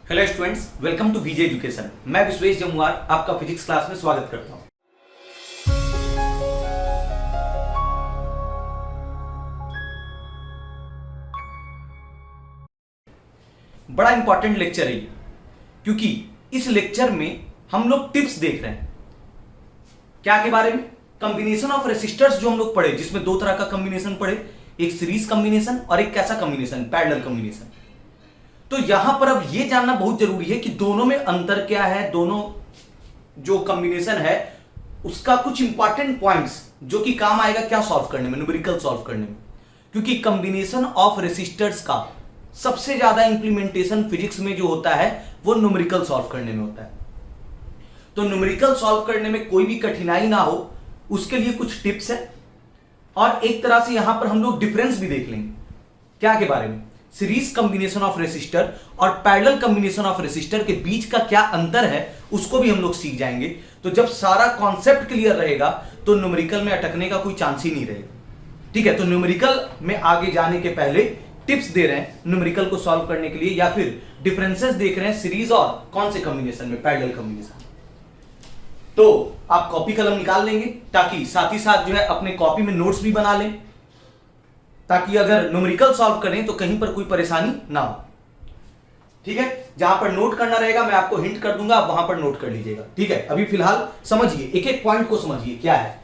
Hello students, welcome to Vijay education. मैं विश्वेश जमुआर आपका physics class में स्वागत करता हूं। बड़ा इंपॉर्टेंट लेक्चर है ये, क्योंकि इस लेक्चर में हम लोग टिप्स देख रहे हैं। क्या के बारे में? कॉम्बिनेशन ऑफ रेसिस्टर्स जो हम लोग पढ़े, जिसमें दो तरह का कॉम्बिनेशन पढ़े, एक सीरीज कॉम्बिनेशन और एक कैसा कॉम्बिनेशन, पैरेलल कॉम्बिनेशन। तो यहां पर अब यह जानना बहुत जरूरी है कि दोनों में अंतर क्या है, दोनों जो कॉम्बिनेशन है उसका कुछ इंपॉर्टेंट पॉइंट्स जो कि काम आएगा क्या सॉल्व करने में, न्यूमेरिकल सॉल्व करने में। क्योंकि कॉम्बिनेशन ऑफ रेसिस्टर्स का सबसे ज्यादा इंप्लीमेंटेशन फिजिक्स में जो होता है वो न्यूमेरिकल सॉल्व करने में होता है। तो न्यूमेरिकल सॉल्व करने में कोई भी कठिनाई ना हो उसके लिए कुछ टिप्स है, और एक तरह से यहां पर हम लोग डिफरेंस भी देख लेंगे। क्या के बारे में? सीरीज कॉम्बिनेशन ऑफ रेसिस्टर और पैरेलल कॉम्बिनेशन ऑफ रेसिस्टर के बीच का क्या अंतर है उसको भी हम लोग सीख जाएंगे। तो जब सारा कॉन्सेप्ट क्लियर रहेगा तो न्यूमेरिकल में अटकने का कोई चांस ही नहीं रहेगा। ठीक है, तो न्यूमेरिकल में आगे जाने के पहले टिप्स दे रहे हैं न्यूमेरिकल को सॉल्व करने के लिए, या फिर डिफरेंसेस देख रहे हैं सीरीज और कौन से कॉम्बिनेशन में, पैरेलल कॉम्बिनेशन। तो आप कॉपी कलम निकाल लेंगे ताकि साथ ही साथ जो है अपने कॉपी में नोट्स भी बना लें, ताकि अगर न्यूमेरिकल सॉल्व करें तो कहीं पर कोई परेशानी ना हो। ठीक है, जहां पर नोट करना रहेगा मैं आपको हिंट कर दूंगा, आप वहां पर नोट कर लीजिएगा। ठीक है, अभी फिलहाल समझिए, एक एक पॉइंट को समझिए क्या है।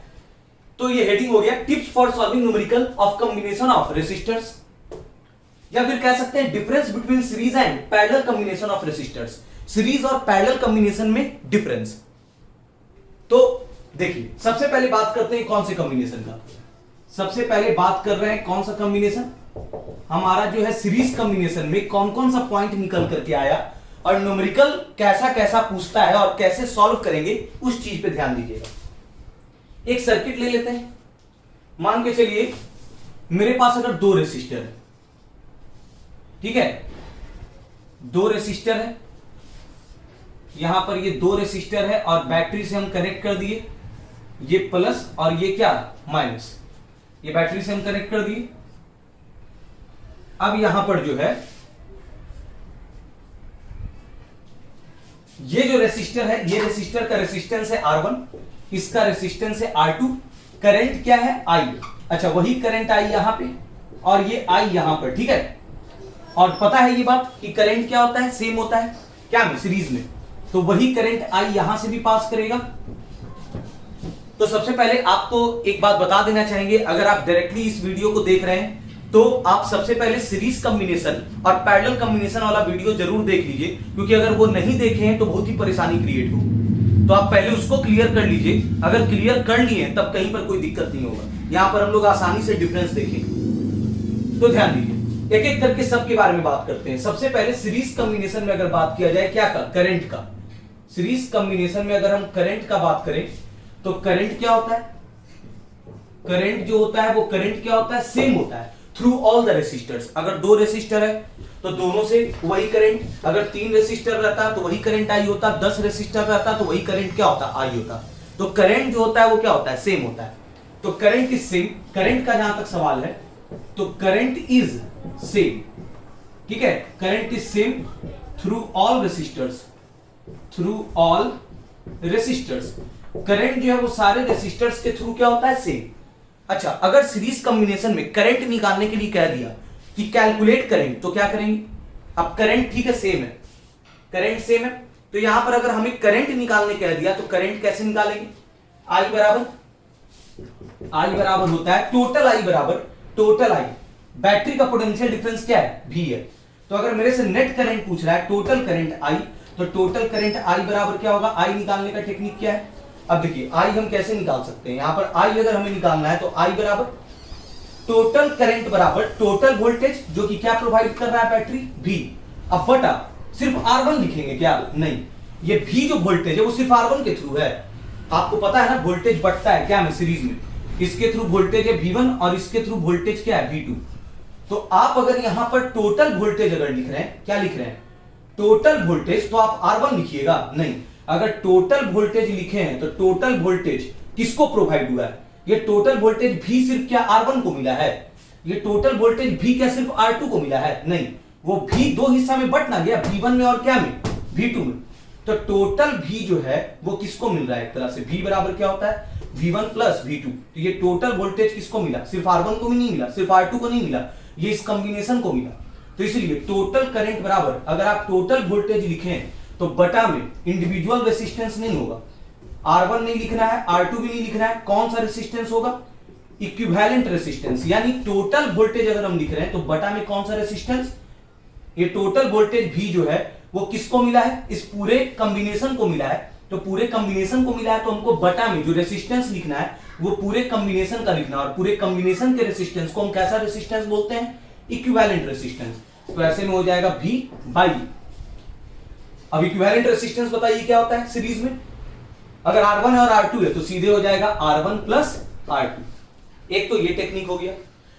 तो ये हेडिंग हो गया tips for solving numerical of combination of resistors, या फिर कह सकते हैं difference between series and parallel combination of resistors. Series और पैरेलल कॉम्बिनेशन में डिफरेंस। तो देखिए, सबसे पहले बात करते हैं कौन से कॉम्बिनेशन का। सबसे पहले बात कर रहे हैं कौन सा कॉम्बिनेशन हमारा जो है सीरीज कॉम्बिनेशन में कौन कौन सा पॉइंट निकल करके आया, और न्यूमेरिकल कैसा कैसा पूछता है और कैसे सॉल्व करेंगे उस चीज पे ध्यान दीजिएगा। एक सर्किट ले लेते हैं। मान के चलिए मेरे पास अगर दो रेसिस्टर है, ठीक है, दो रेसिस्टर है, यहां पर ये दो रेसिस्टर है और बैटरी से हम कनेक्ट कर दिए, ये प्लस और ये क्या, माइनस। ये बैटरी से हम कनेक्ट कर दिए। अब यहां पर जो है ये जो रेसिस्टर है, ये रेसिस्टर का रेसिस्टेंस है R1, इसका रेसिस्टेंस है R2। करंट क्या है, I। अच्छा, वही करंट I यहां पे और ये I यहां पर। ठीक है, और पता है ये बात कि करंट क्या होता है, सेम होता है क्या में, सीरीज में। तो वही करंट I यहां से भी पास करेगा। तो सबसे पहले आपको एक बात बता देना चाहेंगे, अगर आप डायरेक्टली इस वीडियो को देख रहे हैं तो आप सबसे पहले सीरीज कॉम्बिनेशन और पैरेलल कॉम्बिनेशन वाला वीडियो जरूर देख लीजिए, क्योंकि अगर वो नहीं देखे हैं तो बहुत ही परेशानी क्रिएट होगी। तो आप पहले उसको क्लियर कर लीजिए। अगर क्लियर कर लिए तब कहीं पर कोई दिक्कत नहीं होगा। यहां पर हम लोग आसानी से डिफरेंस देखेंगे। तो ध्यान दीजिए, एक एक करके सबके बारे में बात करते हैं। सबसे पहले सीरीज कॉम्बिनेशन में अगर बात किया जाए क्या का, करंट का। सीरीज कॉम्बिनेशन में अगर हम करंट का बात करें तो करंट क्या होता है, करंट जो होता है वो करंट क्या होता है, सेम होता है थ्रू ऑल द रेसिस्टर्स। अगर दो रेसिस्टर है तो दोनों से वही करंट, अगर तीन रेसिस्टर रहता है तो वही करंट आई होता, 10 रेसिस्टर रहता तो वही करंट क्या होता, आई होता। तो करंट जो होता है वो क्या होता है, सेम होता है। तो करंट इज सेम, करंट का जहां तक सवाल है तो करंट इज सेम। ठीक है, current is same through all resistors, through all resistors. Current जो है वो सारे रेसिस्टर्स के थ्रू क्या होता है, सेम। अच्छा, अगर सीरीज कॉम्बिनेशन में करंट निकालने के लिए कह दिया कि कैलकुलेट करेंगे तो क्या करेंगे। अब करंट ठीक है सेम है, करंट सेम है, तो यहां पर अगर हमें करंट निकालने कह दिया तो करंट कैसे निकालेंगे। I बराबर होता है टोटल I बराबर टोटल I। बैटरी का पोटेंशियल डिफरेंस क्या है, V है। तो अगर मेरे से नेट करंट पूछ रहा है, टोटल करंट I, तो टोटल करंट I बराबर क्या होगा, I निकालने का टेक्निक क्या है। अब देखिए I हम कैसे निकाल सकते हैं, यहां पर I अगर हमें निकालना है तो I बराबर टोटल करंट बराबर टोटल वोल्टेज जो कि क्या प्रोवाइड कर रहा है, बैटरी V। अब बटा सिर्फ R1 लिखेंगे क्या, नहीं, ये V जो वोल्टेज है वो सिर्फ R1 के थ्रू है। आपको पता है ना वोल्टेज बढ़ता है क्या में, सीरीज में, इसके थ्रू वोल्टेज है V1 और इसके थ्रू वोल्टेज क्या है, V2। तो आप अगर यहां पर टोटल वोल्टेज अगर लिख रहे हैं, क्या लिख रहे हैं, टोटल वोल्टेज, तो आप R1 लिखिएगा, नहीं। अगर टोटल वोल्टेज लिखे हैं तो टोटल वोल्टेज किसको प्रोवाइड हुआ है, ये टोटल वोल्टेज भी सिर्फ क्या R1 को मिला है, ये टोटल वोल्टेज भी क्या सिर्फ R2 को मिला है, नहीं। वो भी दो हिस्सा में बट ना गया, V1 में और क्या में, V2 में। तो टोटल V जो है वो किसको मिल रहा है, एक तरह से V बराबर क्या होता है, V1 प्लस V2। तो ये टोटल वोल्टेज किसको मिला, सिर्फ R1 को भी नहीं मिला, सिर्फ R2 को नहीं मिला, ये इस कॉम्बिनेशन को मिला। तो इसलिए टोटल करंट बराबर, अगर आप टोटल वोल्टेज लिखें तो बटा में इंडिविजुअल रेसिस्टेंस नहीं होगा, R1 नहीं लिखना है, R2 भी नहीं लिखना है, कौन सा रेसिस्टेंस होगा, इक्विवेलेंट रेसिस्टेंस। यानी टोटल वोल्टेज अगर हम लिख रहे हैं तो बटा में कौन सा रेसिस्टेंस, ये टोटल वोल्टेज V जो है वो किसको मिला है, इस पूरे कॉम्बिनेशन को मिला है। तो पूरे कॉम्बिनेशन को मिला है तो हमको बटा में जो रेसिस्टेंस लिखना है वो पूरे कॉम्बिनेशन का लिखना है, और पूरे कॉम्बिनेशन के रेसिस्टेंस को हम कैसा रेसिस्टेंस बोलते हैं, इक्विवेलेंट रेसिस्टेंस। तो ऐसे में हो जाएगा V बाई। अब इक्विवेलेंट रेसिस्टेंस बताइए क्या होता है सीरीज में, अगर R1 है और R2 है तो सीधे हो जाएगा R1 प्लस R2। एक तो ये टेक्निक हो गया।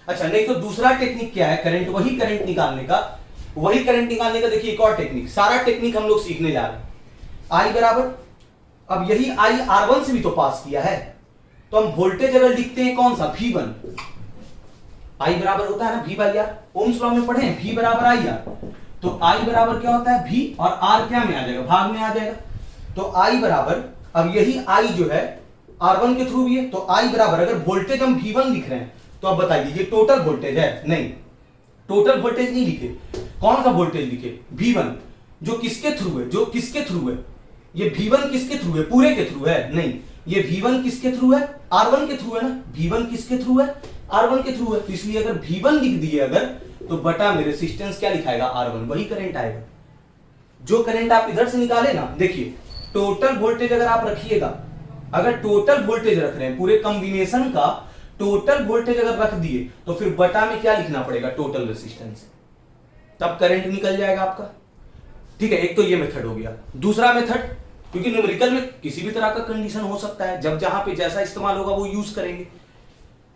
अच्छा, नहीं तो दूसरा टेक्निक क्या है, करंट, वही करंट निकालने का, वही करंट निकालने का देखिए एक और टेक्निक, सारा टेक्निक हम लोग सीखने जा रहे हैं। I बराबर, अब यही I R1 से भी तो पास किया है, तो हम वोल्टेज अगर लिखते हैं कौन सा, V1, I बराबर होता है ना V by R, Ohm's law में पढ़े हैं, V बराबर IR। तो I बराबर क्या होता है V, और R क्या में आ जाएगा, भाग में आ जाएगा। तो I बराबर, अब यही I जो है R1 के थ्रू भी है, तो I बराबर, अगर वोल्टेज हम V1 लिख रहे हैं तो अब बताइए ये टोटल वोल्टेज है, नहीं, टोटल वोल्टेज नहीं लिखे, कौन सा वोल्टेज लिखे, V1, जो किसके थ्रू है, जो किसके थ्रू है, ये V1 किसके थ्रू है, पूरे के थ्रू है, नहीं, ये V1 किसके थ्रू है, R1 के थ्रू है ना, V1 किसके थ्रू है, R1 के थ्रू है। तो इसलिए अगर V1 लिख दिए अगर, तो बटा में रेसिस्टेंस क्या लिखाएगा, R1, वही करंट आएगा। जो करंट आप इधर से निकाले ना, देखिए टोटल वोल्टेज अगर आप रखिएगा, अगर टोटल वोल्टेज रख रहे हैं पूरे कॉम्बिनेशन का टोटल वोल्टेज अगर रख दिए तो फिर बटा में क्या लिखना पड़ेगा, टोटल रेसिस्टेंस, तब करंट निकल जाएगा आपका। ठीक है, एक तो ये मेथड हो गया। दूसरा मेथड, क्योंकि न्यूमेरिकल में किसी भी तरह का कंडीशन हो सकता है, जब जहां पे जैसा इस्तेमाल होगा वो यूज करेंगे।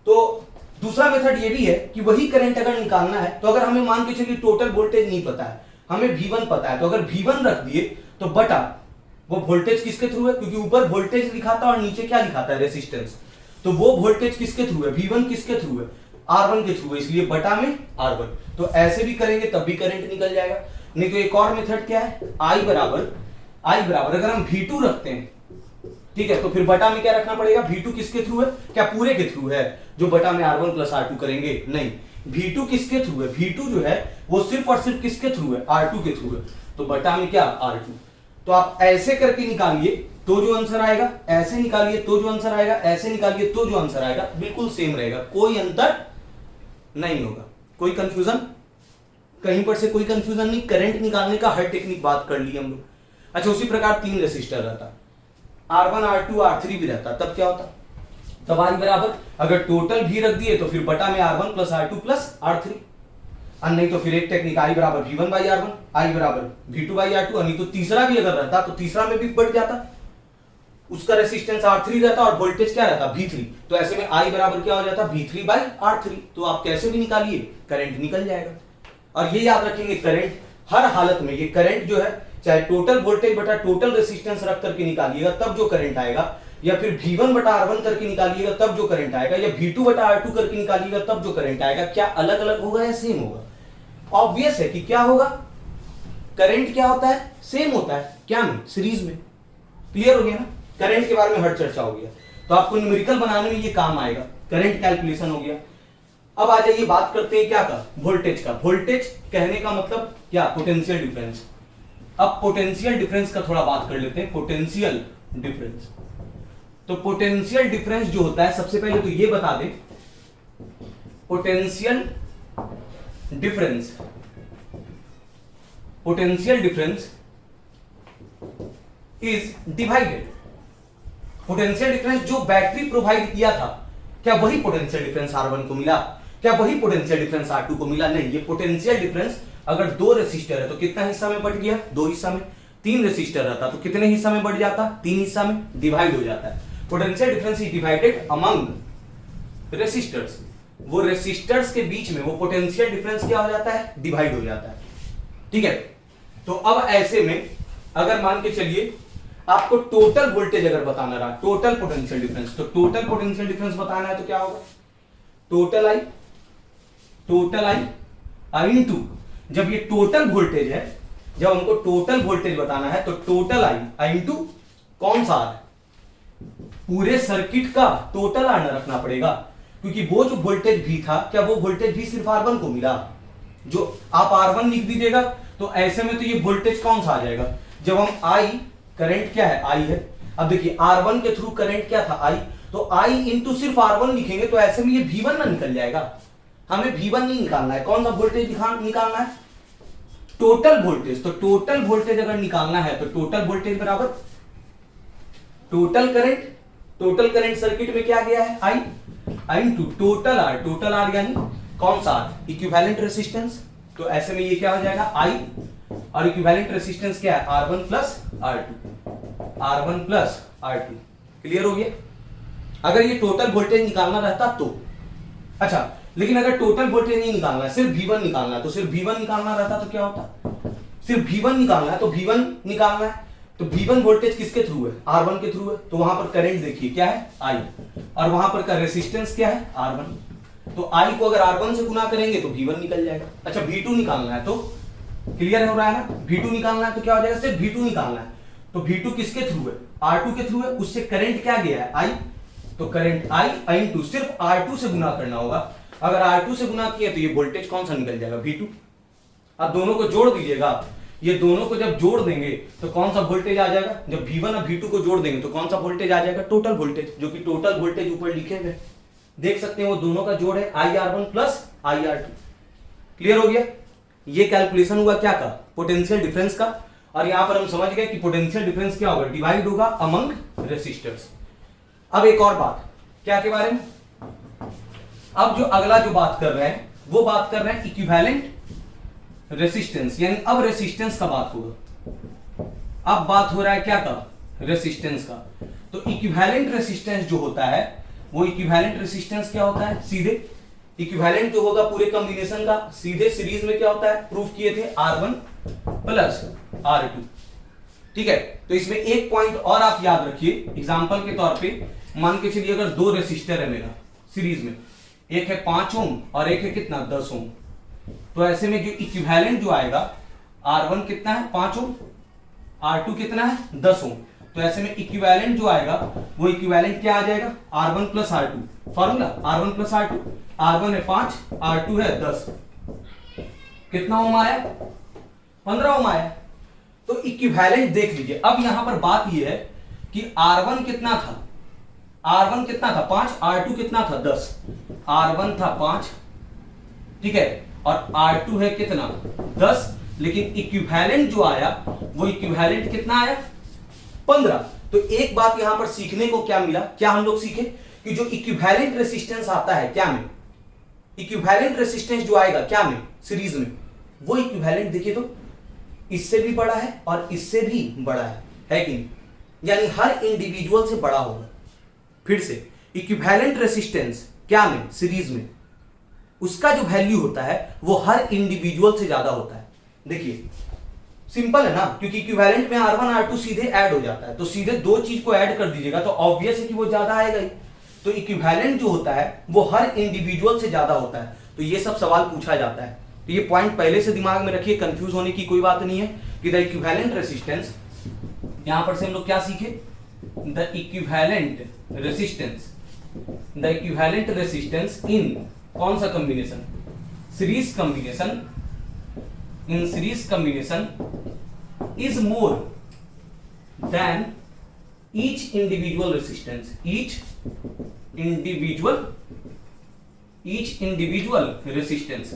तो दूसरा मेथड ये भी है कि वही करंट अगर निकालना है तो अगर हमें मान के चलिए टोटल वोल्टेज नहीं पता है, हमें V1 पता है, तो अगर V1 रख दिए तो बटा वो वोल्टेज किसके थ्रू है, क्योंकि ऊपर वोल्टेज लिखा था और नीचे क्या लिखा था, रेसिस्टेंस, तो वो वोल्टेज किसके थ्रू है, V1 किसके थ्रू है, R1 के थ्रू है, इसलिए बटा में R1। तो ऐसे भी करेंगे तब भी करंट निकल जाएगा। नहीं तो एक और मेथड क्या है, I बराबर अगर हम V2 रखते हैं, ठीक है, तो फिर बटा में क्या रखना पड़ेगा, V2 किसके थ्रू है, क्या पूरे के थ्रू है, जो बटा में R1 प्लस R2 करेंगे, नहीं, V2 किसके थ्रू है, V2 जो है वो सिर्फ और सिर्फ किसके थ्रू है, R2 के थ्रू है, तो बटा में क्या, R2। तो आप ऐसे करके निकालिए तो जो आंसर आएगा, ऐसे निकालिए तो जो आंसर आएगा, ऐसे निकालिए तो जो आंसर आएगा, बिल्कुल सेम रहेगा, कोई अंतर नहीं होगा। कोई कंफ्यूजन, कहीं पर से कोई कंफ्यूजन नहीं। करंट निकालने का हर टेक्निक बात कर ली हम लोग। अच्छा, उसी प्रकार 3 रेसिस्टर रहता, R1 R2 R3 भी रहता, तब क्या होता, तब I बराबर, अगर टोटल भी रख दिए तो फिर बटा में R1 plus R2 plus R3, और नहीं तो फिर एक टेक्निक I बराबर V1 बाई R1, I बराबर V2 बाई R2, नहीं तो तीसरा भी अगर रहता तो तीसरा में भी बढ़ जाता, उसका रेसिस्टेंस R3 रहता और वोल्टेज क्या रहता, V3। तो ऐसे में I बराबर क्या हो जाता, V3 बाई R3। तो आप कैसे भी निकालिए करंट निकल जाएगा। और ये याद रखेंगे, करंट हर हालत में, ये करंट जो है चाहे टोटल वोल्टेज बटा टोटल रेसिस्टेंस रख करके निकालिएगा तब जो करंट आएगा, या फिर V1 बटा R1 करके निकालिएगा तब जो करंट आएगा, या V2 बटा R2 करके निकालिएगा तब जो करंट आएगा, क्या अलग अलग होगा या सेम होगा। ऑब्वियस है कि क्या होगा, करंट क्या होता है, सेम होता है, क्या में, सीरीज में। क्लियर हो गया ना, करंट के बारे में हर चर्चा हो गया। तो आपको न्यूमेरिकल बनाने में ये काम आएगा, करंट कैलकुलेशन हो गया। अब आ जाइए बात करते हैं क्या का, वोल्टेज का। वोल्टेज कहने का मतलब क्या, पोटेंशियल डिफरेंस। अब पोटेंशियल डिफरेंस का थोड़ा बात कर लेते हैं, पोटेंशियल डिफरेंस। तो पोटेंशियल डिफरेंस जो होता है, सबसे पहले तो ये बता दें, potential difference is divided. Potential difference जो बैटरी प्रोवाइड किया था, क्या वही पोटेंशियल डिफरेंस R1 को मिला, क्या वही पोटेंशियल डिफरेंस R2 को मिला, नहीं। ये पोटेंशियल डिफरेंस अगर 2 रेसिस्टर है तो कितना हिस्सा में बट गया, 2 हिस्सा में। 3 रेसिस्टर रहता तो कितने हिस्सा में बढ़ जाता, 3 हिस्सा में डिवाइड हो जाता है। Potential difference is divided among resistors. वो रेसिस्टर्स के बीच में वो पोटेंशियल डिफरेंस क्या हो जाता है, डिवाइड हो जाता है। ठीक है, तो अब ऐसे में अगर मान के चलिए आपको टोटल वोल्टेज अगर बताना रहा, टोटल पोटेंशियल डिफरेंस, तो टोटल पोटेंशियल डिफरेंस बताना है तो क्या होगा, टोटल आई इनटू जब ये टोटल वोल्टेज है, जब हमको टोटल वोल्टेज बताना है तो टोटल आई इंटू कौन सा आर, पूरे सर्किट का टोटल आर रखना पड़ेगा, क्योंकि वो जो वोल्टेज भी था, क्या वो वोल्टेज भी सिर्फ R1 को मिला? जो आप R1 लिख दीजिएगा तो ऐसे में तो ये वोल्टेज कौन सा आ जाएगा? जब हम I, करंट क्या है? I है। अब देखिए R1 के थ्रू करंट क्या था? I, तो I इंटू सिर्फ R1 लिखेंगे तो ऐसे में ये V1 ना निकल जाएगा। हमें V1 नहीं निकालना है, कौन सा वोल्टेज निकालना है? Total voltage. तो टोटल वोल्टेज अगर निकालना है तो टोटल वोल्टेज बराबर total current. Total current circuit में क्या गया है? I into total R. Total R यानी कौन सा आर? Equivalent resistance. तो ऐसे में ये क्या हो जाएगा? I, और इक्विवेलेंट रेसिस्टेंस क्या है? R1 plus R2। R1 plus R2। Clear हो गया? अगर ये टोटल वोल्टेज निकालना रहता तो अच्छा, लेकिन अगर टोटल वोल्टेज नहीं निकालना है, सिर्फ V1 निकालना है, तो सिर्फ V1 निकालना रहता तो क्या होता? सिर्फ V1 निकालना है तो V1 निकालना है, तो V1 वोल्टेज किसके थ्रू है? R1 के थ्रू है, तो वहां पर करंट देखिए क्या है? I, और वहां पर का रेसिस्टेंस क्या है? R1। तो I को अगर R1 से गुना करेंगे तो V1 निकल जाएगा। अच्छा, V2 निकालना है तो क्लियर हो रहा है ना? V2 निकालना है तो क्या हो जाएगा? सिर्फ V2 निकालना है, तो V2 किसके थ्रू है? R2 के थ्रू है, उससे करंट क्या गया है? I, तो करंट I इंटू सिर्फ R2 से गुना करना होगा। अगर R2 से गुना किया तो ये वोल्टेज कौन सा निकल जाएगा? V2। अब दोनों को जोड़ दीजिएगा, ये दोनों को जब जोड़ देंगे तो कौन सा वोल्टेज आ जाएगा? जब V1 और V2 को जोड़ देंगे तो कौन सा वोल्टेज आ जाएगा? टोटल वोल्टेज, जो कि टोटल वोल्टेज ऊपर लिखे हुए देख सकते हैं, वो दोनों का जोड़ है IR1 प्लस IR2। क्लियर हो गया? ये कैलकुलेशन हुआ क्या का? पोटेंशियल डिफरेंस का। और यहां पर हम समझ गए कि पोटेंशियल डिफरेंस क्या होगा? डिवाइड होगा अमंग रेसिस्टर्स। अब एक और बात, क्या के बारे में? अब जो अगला जो बात कर रहे हैं वो बात कर रहे हैं इक्विवेलेंट रेसिस्टेंस, यानी अब रेसिस्टेंस का बात होगा। अब बात हो रहा है क्या का? रेसिस्टेंस का। तो इक्विवेलेंट रेसिस्टेंस जो होता है, वो इक्विवेलेंट रेसिस्टेंस क्या होता है? सीधे इक्विवेलेंट जो होगा पूरे कॉम्बिनेशन का, सीधे सीरीज में क्या होता है? प्रूफ किए थे R1 प्लस R2। ठीक है, तो इसमें एक पॉइंट और आप याद रखिए, एग्जांपल के तौर पे मान के चलिए अगर दो रेसिस्टर है मेरा सीरीज में, एक है 5 ओम और एक है कितना? 10 ओम। तो ऐसे में जो इक्विवेलेंट जो आएगा, R1 कितना है? 5 ओम, R2 कितना है? 10 ओम। तो ऐसे में इक्विवेलेंट जो आएगा वो इक्विवेलेंट क्या आ जाएगा? R1 plus R2। Formula R1 plus R2। R1 है 5, R2 है 10। कितना ओम आया? 15 ओम आया। तो इक्विवेलेंट देख लीजिए। अब यहां पर बात यह है कि R1 कितना था? R1 कितना था? 5। R2 कितना था? 10। R1 था 5, ठीक है, और R2 है कितना? 10। लेकिन इक्विवेलेंट जो आया वो इक्विवेलेंट कितना आया? 15। तो एक बात यहां पर सीखने को क्या मिला? क्या हम लोग सीखे कि जो इक्विवेलेंट रेसिस्टेंस आता है क्या में, इक्विवेलेंट रेसिस्टेंस जो आएगा क्या में? सीरीज में, वो इक्विवेलेंट देखिए तो इससे भी बड़ा है और इससे भी बड़ा है कि नहीं? यानी हर इंडिविजुअल से बड़ा होगा। फिर से इक्विवेलेंट रेसिस्टेंस क्या में? सीरीज में, उसका जो वैल्यू होता है वो हर इंडिविजुअल से ज्यादा होता है। देखिए सिंपल है ना, क्योंकि इक्विवेलेंट में R1 R2 सीधे ऐड हो जाता है, तो सीधे दो चीज को ऐड कर दीजिएगा तो ऑब्वियस है कि वो ज्यादा आएगा ही। तो इक्विवेलेंट जो होता है वो हर इंडिविजुअल से ज्यादा होता है। तो ये सब सवाल पूछा जाता है, तो ये पॉइंट पहले से दिमाग में रखिए, कंफ्यूज होने की कोई बात नहीं है कि द इक्विवेलेंट रेसिस्टेंस, यहां पर से हम लोग क्या सीखे? The equivalent resistance, the equivalent resistance इन कौन सा combination? Series combination. In series combination is more than each individual resistance. Each individual resistance,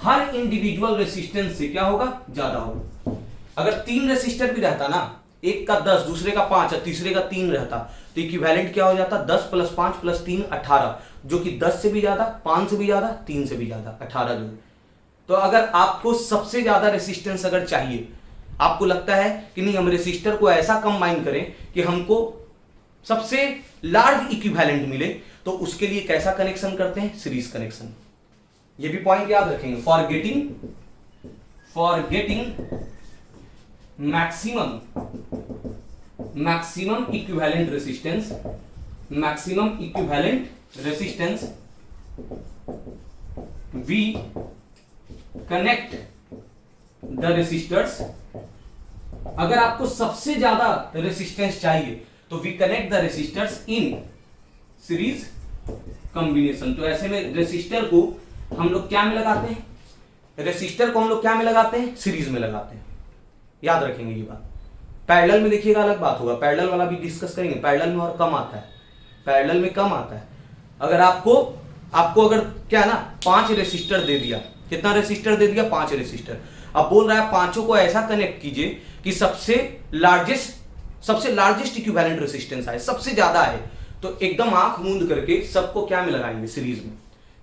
her individual resistance से क्या होगा? ज्यादा होगा। अगर 3 रेसिस्टर भी रहता ना, एक का 10, दूसरे का 5 और तीसरे का 3 रहता, तो इक्विवेलेंट क्या हो जाता? 10 प्लस 5 प्लस 3 18, जो कि 10 से भी ज्यादा, 5 से भी ज्यादा, 3 से भी ज्यादा, 18 जो है। तो अगर आपको सबसे ज्यादा रेसिस्टेंस अगर चाहिए, आपको लगता है कि नहीं हम रेसिस्टर को ऐसा कंबाइन करें कि हमको सबसे लार्ज इक्विवेलेंट मिले, तो उसके लिए कैसा कनेक्शन करते हैं? Series connection. ये भी पॉइंट याद रखेंगे। For getting maximum equivalent resistance we connect the resistors, अगर आपको सबसे ज्यादा रेसिस्टेंस चाहिए तो we connect the resistors in series combination. तो ऐसे में रेसिस्टर को हम लोग क्या में लगाते हैं, रेसिस्टर को हम लोग क्या में लगाते हैं, सीरीज में लगाते हैं। याद रखेंगे ये बात। पैरेलल में देखिएगा अलग बात होगा, पैरेलल वाला भी डिस्कस करेंगे, पैरेलल में और कम आता है, पैरेलल में कम आता है। अगर आपको अगर क्या है ना 5 रेसिस्टर दे दिया, कितना रेसिस्टर दे दिया, 5 रेसिस्टर। अब बोल रहा है पांचों को ऐसा कनेक्ट कीजिए कि सबसे लार्जेस्ट इक्विवेलेंट रेसिस्टेंस आए, सबसे ज्यादा है। तो एकदम आंख मूंद करके सबको क्या में लगाएंगे, सीरीज में।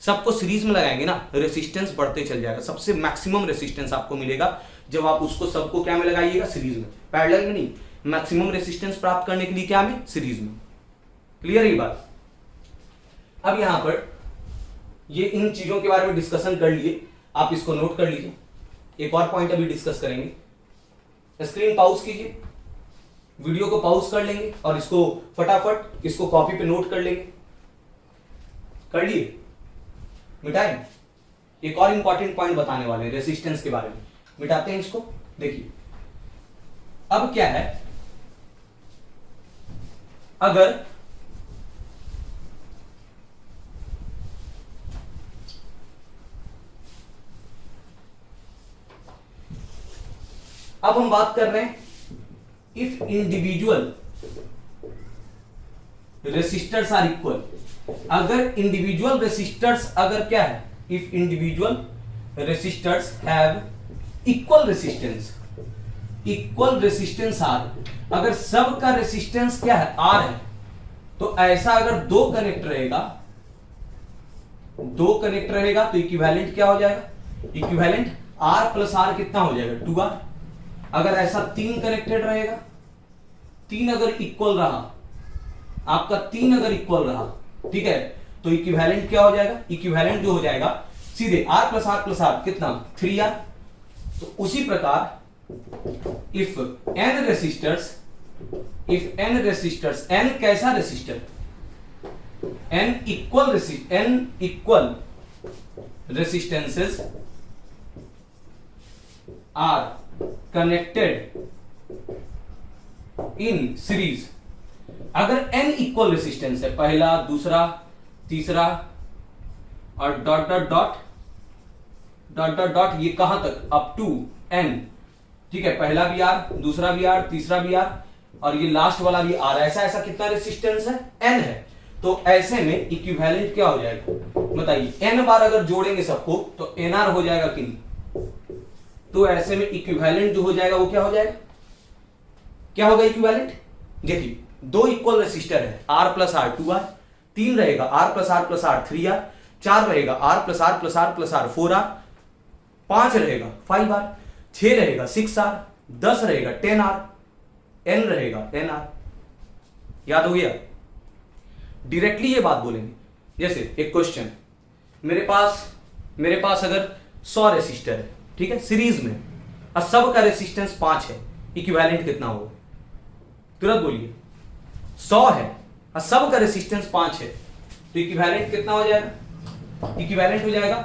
सबको सीरीज में लगाएंगे ना, रेसिस्टेंस बढ़ते चल जाएगा, सबसे मैक्सिमम रेसिस्टेंस आपको मिलेगा जब आप उसको सबको क्या में लगाइएगा, सीरीज में, पैरेलल में नहीं। मैक्सिमम रेसिस्टेंस प्राप्त करने के लिए क्या में, सीरीज में। क्लियर है ये बात। अब यहां पर ये इन चीजों के बारे में डिस्कशन कर लिए, आप इसको नोट कर लीजिए। एक और पॉइंट अभी डिस्कस करेंगे। स्क्रीन पॉज कीजिए, वीडियो को पॉज कर लेंगे और इसको फटाफट इसको कॉपी पे नोट कर लेंगे। कर लिए, मिटाएं। एक और इंपॉर्टेंट पॉइंट बताने वाले हैं रेसिस्टेंस के बारे में, मिटाते हैं इसको। देखिए अब क्या है, अगर अब हम बात कर रहे हैं if individual resistors are equal. अगर इंडिविजुअल रेसिस्टर्स अगर क्या है, if individual resistors have equal resistance R, अगर सब का रेसिस्टेंस क्या है, आर है, तो ऐसा अगर दो कनेक्ट रहेगा तो इक्विवेलेंट क्या हो जाएगा, इक्विवेलेंट आर प्लस आर कितना हो जाएगा, 2R। अगर ऐसा 3 कनेक्टेड रहेगा, 3 अगर इक्वल रहा, आपका 3 अगर इक्वल रहा, ठीक है, तो इक्विवेलेंट क्या हो जाएगा, इक्विवेलेंट जो हो जाएगा सीधे R प्लस आर कितना, 3R। तो उसी प्रकार इफ n रेसिस्टर्स, n कैसा resistor, n equal resistances are connected in series. अगर n इक्वल रेसिस्टेंस है, पहला, दूसरा, तीसरा और dot dot dot dot dot dot, ये कहां तक, अप टू n, ठीक है, पहला भी R, दूसरा भी R, तीसरा भी R और ये लास्ट वाला भी R। ऐसा कितना रेसिस्टेंस है, n है। तो ऐसे में इक्विवेलेंट क्या हो जाएगा, बताइए, n बार अगर जोड़ेंगे सबको तो nr हो जाएगा कि नहीं। तो ऐसे में इक्विवेलेंट जो हो जाएगा वो क्या हो जाएगा, क्या होगा इक्विवेलेंट। देखिए 2 इक्वल रेसिस्टर है, R प्लस आर 2R, 3 रहेगा R प्लस आर 3R, 4 रहेगा R प्लस आर 4R, 5 रहेगा 5R, 6 रहेगा 6R, 10 रहेगा 10R, n रहेगा nR। याद हो गया। डायरेक्टली ये बात बोलेंगे, जैसे एक क्वेश्चन, मेरे पास अगर 100 रेसिस्टर है, ठीक है, सीरीज में, और सब का रेसिस्टेंस 5 है, इक्विवेलेंट कितना होगा, तुरंत बोलिए। 100 है और सब का रेसिस्टेंस 5 है, तो इक्विवेलेंट कितना हो जाएगा, इक्विवेलेंट हो जाएगा।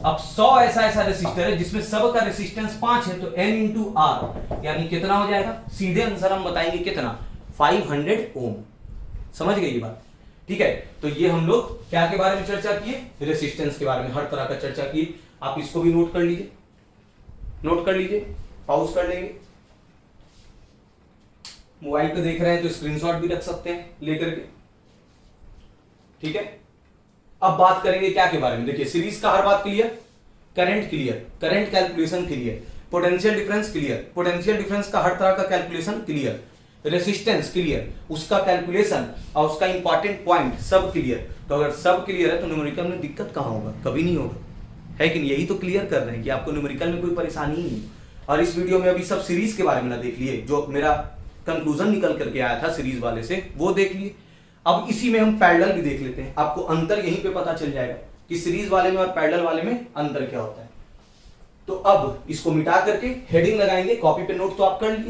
अब 100 ऐसा रेसिस्टर है जिसमें सब का रेसिस्टेंस 5 है, तो n इंटू आर यानी कितना हो जाएगा, सीधे आंसर हम बताएंगे कितना, 500 ओम। समझ गए ये बात, ठीक है। तो ये हम लोग क्या के बारे में चर्चा किए, रेसिस्टेंस के बारे में हर तरह का चर्चा किए। आप इसको भी नोट कर लीजिए, पॉज कर लेंगे। मोबाइल पे देख रहे हैं तो स्क्रीनशॉट भी रख सकते हैं लेकर के, ठीक है। अब बात करेंगे क्या के बारे में, देखिए सीरीज का हर बात clear, current clear, current calculation clear, potential difference clear, potential difference का हर तरह का कैलकुलेशन क्लियर, रेसिस्टेंस क्लियर, उसका कैलकुलेशन और उसका इंपॉर्टेंट पॉइंट सब क्लियर। तो अगर सब क्लियर है तो न्यूमेरिकल में दिक्कत कहां होगा, कभी नहीं होगा, है कि नहीं। यही तो क्लियर कर रहे हैं कि आपको न्यूमेरिकल में कोई परेशानी ही नहीं। और इस वीडियो में अभी सब सीरीज के बारे में ना देख लिए, जो मेरा कंक्लूजन निकल करके आया था सीरीज वाले से वो देख लिए। अब इसी में हम पैरेलल भी देख लेते हैं, आपको अंतर यहीं पे पता चल जाएगा कि सीरीज वाले में और पैरेलल वाले में अंतर क्या होता है। तो अब इसको मिटा करके हेडिंग लगाएंगे, कॉपी पे नोट तो आप कर लीजिए।